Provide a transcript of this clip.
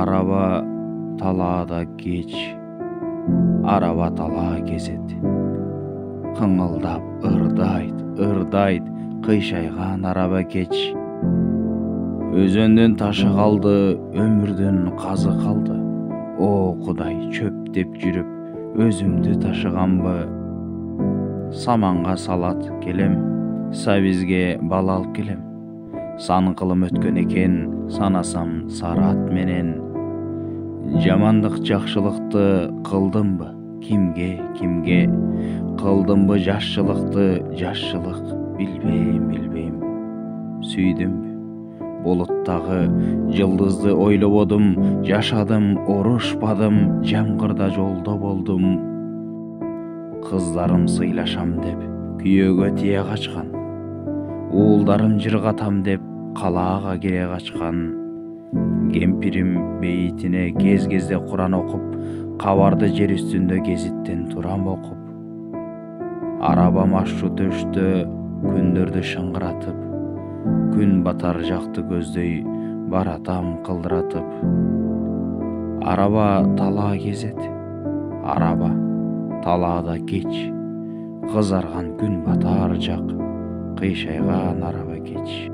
Araba talada geç, araba tala кезет. Қыңылдап ырдайт, қыйшайған арaba кеч. Өзөндөн ташы қалды, өмірден қазы қалды. О, Құдай, чөптеп жүріп, өзімді ташығанбы? Саманға салат келем, сабизге бал алып келем. Сан қылым өткен екен, санасам сарат менен. Жамандық жақшылықты қылдым бы, кимге? Қылдым бы жашшылық, билбейм. Сүйдім бі, болыттағы жылдызды ойлободум, жашадым, орушпадым, жамгырда жолда болдум. Қыздарым сыйлашам деп, күйөөгө тие качкан. Уулдарым жыргатам деп, калаага кире качкан. Кемпирим бейитине кез-кезде Куран окуп, кабарды жер үстүндө гезиттен турам окуп. Арабам ашчу төштө күндөрдү шыңгыратып, күн батар жакты көздөй баратам кылдыратып. Арaba тала кезет, арaba талаада кеч, кызарган күн батар жак, кыйшайган арaba кеч.